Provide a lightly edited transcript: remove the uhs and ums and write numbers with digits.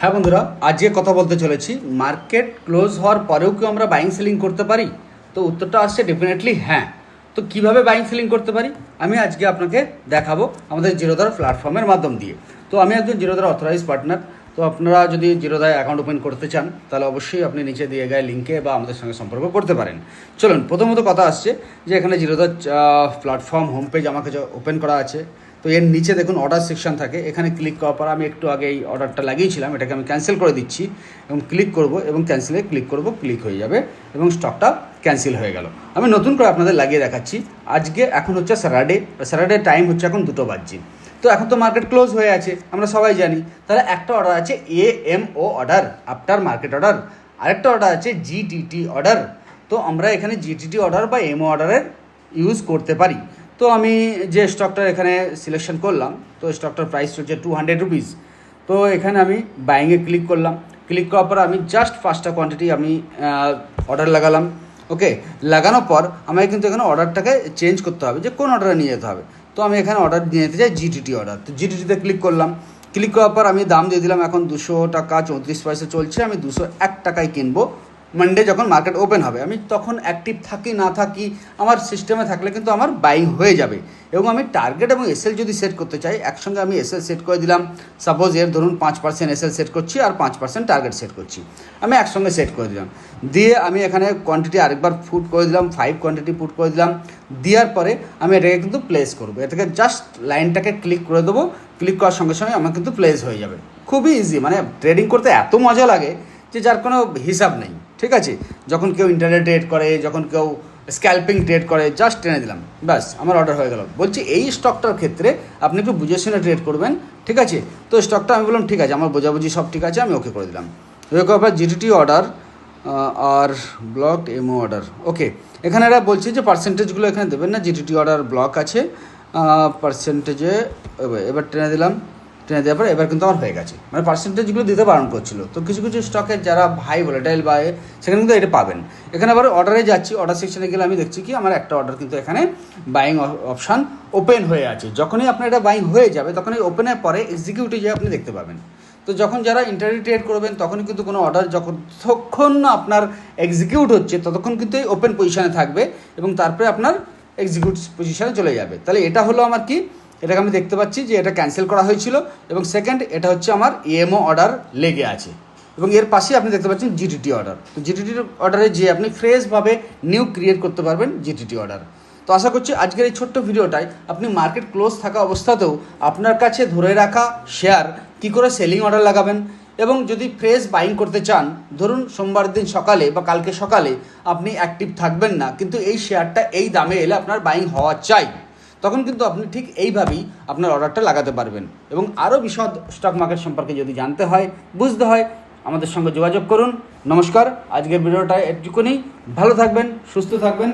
হ্যাঁ বন্ধুরা, আজকে কথা বলতে চলেছি মার্কেট ক্লোজ হওয়ার পরেও কি আমরা বাইং সেলিং করতে পারি। তো উত্তরটা আসছে ডেফিনেটলি হ্যাঁ। তো কিভাবে বাইং সেলিং করতে পারি আমি আজকে আপনাকে দেখাবো আমাদের জিরোদার প্ল্যাটফর্মের মাধ্যম দিয়ে। তো আমি একজন জিরোদার অথরাইজ পার্টনার। তো আপনারা যদি জিরোদায় অ্যাকাউন্ট ওপেন করতে চান তাহলে অবশ্যই আপনি নিচে দিয়ে গিয়ে লিঙ্কে বা আমাদের সঙ্গে সম্পর্ক করতে পারেন। চলুন, প্রথমত কথা আসছে যে এখানে জিরোদার প্ল্যাটফর্ম হোম পেজ আমার কাছে ওপেন করা আছে। তো এর নিচে দেখুন অর্ডার সেকশন থাকে, এখানে ক্লিক করার পর আমি একটু আগে এই অর্ডারটা লাগিয়েছিলাম, এটাকে আমি ক্যান্সেল করে দিচ্ছি এবং ক্লিক করব এবং ক্যান্সেলে ক্লিক করব, ক্লিক হয়ে যাবে এবং স্টকটা ক্যান্সেল হয়ে গেল। আমি নতুন করে আপনাদের লাগিয়ে দেখাচ্ছি। আজকে এখন হচ্ছে স্যাটারডে টাইম হচ্ছে এখন 2টো বাজছে। তো এখন তো মার্কেট ক্লোজ হয়ে আছে, আমরা সবাই জানি। তাহলে একটা অর্ডার আছে AMO order, after market order. আরেকটা অর্ডার আছে GTT অর্ডার। তো আমরা এখানে GTT অর্ডার বা MO অর্ডারের ইউজ করতে পারি। তো আমি যে স্টকটার এখানে সিলেকশন করলাম, তো স্টকটার প্রাইস হচ্ছে 200 রুপিস। তো এখানে আমি বাইংয়ে ক্লিক করলাম। ক্লিক করার পর আমি জাস্ট 5টা কোয়ান্টিটি আমি অর্ডার লাগালাম। ওকে, লাগানোর পর আমাকে কিন্তু এখানে অর্ডারটাকে চেঞ্জ করতে হবে যে কোন অর্ডারে নিয়ে যেতে হবে। তো আমি এখানে অর্ডার নিয়ে যেতে চাই GTT অর্ডার। তো GTTতে ক্লিক করলাম। ক্লিক করার পর আমি দাম দিয়ে দিলাম, এখন 200 টাকা 34 পয়সা চলছে। আমি 201 টাকায় কিনবো। মানডে যখন মার্কেট ওপেন হবে আমি তখন অ্যাক্টিভ থাকি না থাকি আমার সিস্টেমে থাকলে কিন্তু আমার বাইং হয়ে যাবে। এবং আমি টার্গেট এবং এসএল যদি সেট করতে চাই একসঙ্গে আমি এসএল সেট করে দিলাম। সাপোজ এর ধরুন 5% এসএল সেট করছি আর 5% টার্গেট সেট করছি, আমি একসঙ্গে সেট করে দিলাম। দিয়ে আমি এখানে কোয়ান্টিটি আরেকবার ফুট করে দিলাম, 5 কোয়ান্টিটি ফুট করে দিলাম। দেওয়ার পরে আমি এটাকে কিন্তু প্লেস করবো। এটাকে জাস্ট লাইনটাকে ক্লিক করে দেবো। ক্লিক করার সঙ্গে সঙ্গে আমার কিন্তু প্লেস হয়ে যাবে। খুবই ইজি, মানে ট্রেডিং করতে এত মজা লাগে যে যার কোনো হিসাব নেই। ঠিক আছে, যখন কেউ ইন্টারনেট ট্রেড করে, যখন কেউ স্ক্যাল্পিং ট্রেড করে, জাস্ট টেনে দিলাম, ব্যাস আমার অর্ডার হয়ে গেল। বলছি এই স্টকটার ক্ষেত্রে আপনি একটু বুঝে শুনে ট্রেড করবেন। ঠিক আছে, তো স্টকটা আমি বললাম ঠিক আছে, আমার বোঝাবুঝি সব ঠিক আছে, আমি ওকে করে দিলাম। ওকে করার পর GTT অর্ডার আর ব্লক MO অর্ডার। ওকে, এখানে এরা বলছে যে পার্সেন্টেজগুলো এখানে দেবেন না, GTT অর্ডার ব্লক আছে পার্সেন্টেজে। এবার টেনে দিলাম, টেনে দেওয়ার পর এবার কিন্তু আমার হয়ে গেছে, মানে পার্সেন্টেজগুলো দিতে বারণ করছিল। তো কিছু কিছু স্টকের যারা ভাই ভোলেটাইল বা সেখানে কিন্তু এটা পাবেন। এখানে আবার অর্ডারে যাচ্ছি, অর্ডার সেকশনে গেলে আমি দেখছি কি আমার একটা অর্ডার কিন্তু এখানে বাইং অপশান ওপেন হয়ে আছে। যখনই আপনার এটা বাইং হয়ে যাবে তখনই ওপেনের পরে এক্সিকিউটিভ যে আপনি দেখতে পাবেন। তো যখন যারা ইন্টারনেট ট্রেড করবেন তখনই কিন্তু কোনো অর্ডার যতক্ষণ না আপনার এক্সিকিউট হচ্ছে ততক্ষণ কিন্তু এই ওপেন পজিশানে থাকবে এবং তারপরে আপনার এক্সিকিউট পজিশানে চলে যাবে। তাহলে এটা হলো আমার কি, এটাকে আমি দেখতে পাচ্ছি যে এটা ক্যান্সেল করা হয়েছিল। এবং সেকেন্ড, এটা হচ্ছে আমার EMO অর্ডার লেগে আছে এবং এর পাশে আপনি দেখতে পাচ্ছেন GTT অর্ডার। তো GTT অর্ডারে যে আপনি ফ্রেশভাবে নিউ ক্রিয়েট করতে পারবেন GTT অর্ডার। তো আশা করছি আজকের এই ছোট্ট ভিডিওটায় আপনি মার্কেট ক্লোজ থাকা অবস্থাতেও আপনার কাছে ধরে রাখা শেয়ার কী করে সেলিং অর্ডার লাগাবেন এবং যদি ফ্রেশ বাইং করতে চান, ধরুন সোমবার দিন সকালে বা কালকে সকালে আপনি অ্যাক্টিভ থাকবেন না কিন্তু এই শেয়ারটা এই দামে এলে আপনার বাইং হওয়া চাই, তখন কিন্তু আপনি ঠিক এইভাবেই আপনার অর্ডারটা লাগাতে পারবেন। এবং আরও বিশদ স্টক মার্কেট সম্পর্কে যদি জানতে হয়, বুঝতে হয়, আমাদের সঙ্গে যোগাযোগ করুন। নমস্কার, আজকের ভিডিওটা এটুকুনি। ভালো থাকবেন, সুস্থ থাকবেন।